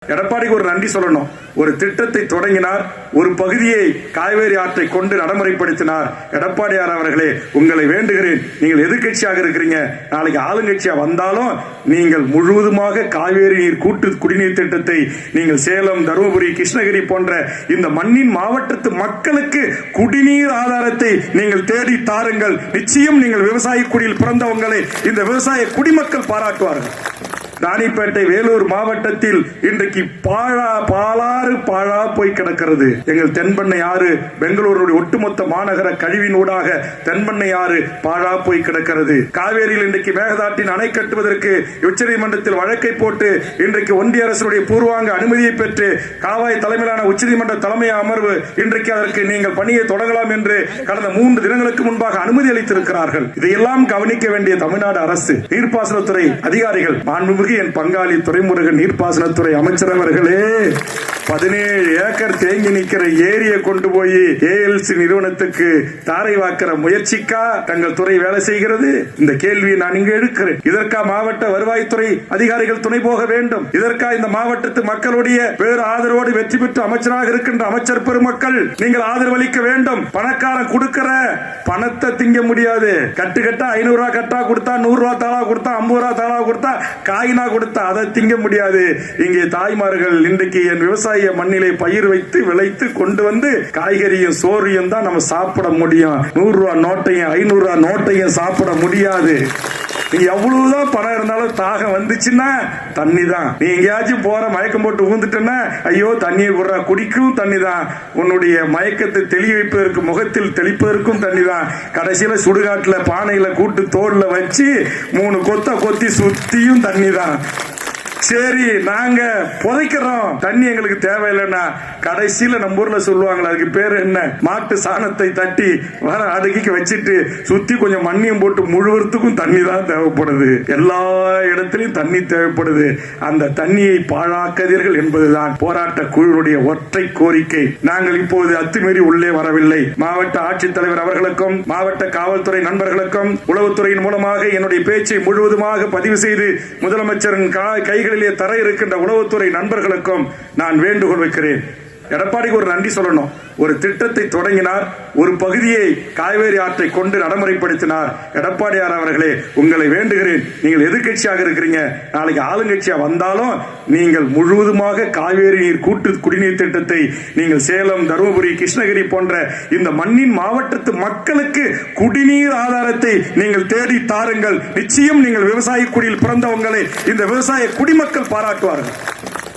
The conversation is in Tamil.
எடப்பாடிக்கு ஒரு நன்றி சொல்லணும். ஒரு திட்டத்தை தொடங்கினார், ஒரு பகுதியை காவேரி ஆற்றை கொண்டு நடைமுறைப்படுத்தினார். எடப்பாடியார் அவர்களே, உங்களை வேண்டுகிறேன், நீங்கள் எதிர்கட்சியாக இருக்கிறீங்க, நாளைக்கு ஆளுங்கட்சியா வந்தாலும் நீங்கள் முழுவதுமாக காவேரி நீர் கூட்டு குடிநீர் திட்டத்தை நீங்கள் சேலம், தருமபுரி, கிருஷ்ணகிரி போன்ற இந்த மண்ணின் மாவட்டத்து மக்களுக்கு குடிநீர் ஆதாரத்தை நீங்கள் தேடி தாருங்கள். நிச்சயம் நீங்கள் விவசாய குடியில் பிறந்தவங்களை இந்த விவசாய குடிமக்கள் பாராட்டுவார்கள். ராணிப்பேட்டை, வேலூர் மாவட்டத்தில் இன்றைக்கு பாலாறு பாழா போய் கிடக்கிறது. எங்கள் தென்பண்ணை ஆறு, பெங்களூருடைய ஒட்டுமொத்த மாநகர கழிவினூடாக தென்பண்ணை ஆறு பாழா போய் கிடக்கிறது. காவேரியில் இன்றைக்கு மேகதாட்டின் அணை கட்டுவதற்கு உச்சநீதிமன்றத்தில் வழக்கை போட்டு இன்றைக்கு ஒன்றிய அரசுடைய பூர்வாங்க அனுமதியை பெற்று காவாய் தலைமையிலான உச்சநீதிமன்ற தலைமை அமர்வு இன்றைக்கு அதற்கு நீங்கள் பணியை தொடங்கலாம் என்று கடந்த 3 தினங்களுக்கு முன்பாக அனுமதி அளித்திருக்கிறார்கள். இதையெல்லாம் கவனிக்க வேண்டிய தமிழ்நாடு அரசு, நீர்ப்பாசனத்துறை அதிகாரிகள், மாண்புமிகு என் பங்காளி துரைமுருகன் நீர்ப்பாசனத்துறை அமைச்சர் அவர்களே, 17 ஏக்கர் தேங்கி நிற்கிற ஏரியை கொண்டு போய் ஏஎல்சி நிறுவனத்துக்கு தாரை வாக்கிற முயற்சிக்கா தங்கள் துறை வேலை செய்கிறது? இந்த கேள்வியை நான் இங்கு எடுக்கிறேன். இதற்கா மாவட்ட வருவாய்த்துறை அதிகாரிகள் துணை போக வேண்டும்? இதற்கா இந்த மாவட்டத்து மக்களுடைய பேர் ஆதரவோடு வெற்றி பெற்று அமைச்சராக இருக்கின்ற அமைச்சர் பெருமக்கள் நீங்கள் ஆதரவளிக்க வேண்டும். பணக்காரன் கொடுக்கிற பணத்தை திங்க முடியாது. கட்டுக்கட்டா 500 ரூபாய் கட்டா கொடுத்தா, 100 ரூபாய் தாளா கொடுத்தா, 50 ரூபாய் தாளா கொடுத்தா, காயினா கொடுத்தா அதை திங்க முடியாது. இங்கே தாய்மார்கள் இன்றைக்கு என் விவசாய மண்ணிலே பயிர் வைத்து விளைத்து கொண்டு வந்து காய்கறியும் சோறையும் தான் நம்ம சாப்பிட முடியும். 100 ரூபாய் நோட்டையும் 500 ரூபாய் நோட்டையும் சாப்பிட முடியாது. நீ எவ்வளவுதான் பணம் இருந்தாலும் தாகம் வந்துச்சுன்னா தண்ணி தான். நீ எங்கேயாச்சும் போற மயக்கம் போட்டு ஊந்துட்டேன்னா ஐயோ தண்ணியை விடுறா, குடிக்கும் தண்ணி தான். உன்னுடைய மயக்கத்தை தெளி வைப்பதற்கு, முகத்தில் தெளிப்பதற்கும் தண்ணி தான். கடைசியில சுடுகாட்டுல பானையில கூட்டு தோல்ல வச்சு 3 கொத்தி சுத்தியும் தண்ணி தான். சரி, நாங்க புதைக்கிறோம், தண்ணி எங்களுக்கு தேவையில்லைன்னா கடைசியில நம்ம ஊர்ல சொல்லுவாங்களா, அதுக்கு பேரு என்ன, மாட்டு சாணத்தை தட்டி வர அடுக்கிக்கு வச்சிட்டு சுத்தி கொஞ்சம் மண்ணியும் போட்டு முழுவதுக்கும் தண்ணி தான் தேவைப்படுது. எல்லா இடத்திலும் தண்ணி தேவைப்படுது. அந்த தண்ணியை பாழாக்காதீர்கள் என்பதுதான் போராட்ட குழுவுடைய ஒற்றை கோரிக்கை. நாங்கள் இப்போது அத்துமீறி உள்ளே வரவில்லை. மாவட்ட ஆட்சித்தலைவர் அவர்களுக்கும் மாவட்ட காவல்துறை நண்பர்களுக்கும் உளவுத்துறையின் மூலமாக என்னுடைய பேச்சை முழுவதுமாக பதிவு செய்து முதலமைச்சரின் கைகளிலே தர இருக்கின்ற உளவுத்துறை நண்பர்களுக்கும் நான் வேண்டுகோள் வைக்கிறேன். எடப்பாடிக்கு ஒரு நன்றி சொல்லணும். ஒரு திட்டத்தை தொடங்கினார், ஒரு பகுதியை காவேரி ஆற்றை கொண்டு நடைமுறைப்படுத்தினார். எடப்பாடியார் அவர்களே, உங்களை வேண்டுகிறேன், நீங்கள் எதிர்கட்சியாக இருக்கிறீங்க, நாளைக்கு ஆளுங்கட்சியா வந்தாலும் நீங்கள் முழுவதுமாக காவேரி நீர் கூட்டு குடிநீர் திட்டத்தை நீங்கள் சேலம், தருமபுரி, கிருஷ்ணகிரி போன்ற இந்த மண்ணின் மாவட்டத்து மக்களுக்கு குடிநீர் ஆதாரத்தை நீங்கள் தேடி தாருங்கள். நிச்சயம் நீங்கள் விவசாய குடியில் பிறந்தவங்களை இந்த விவசாய குடிமக்கள் பாராட்டுவார்கள்.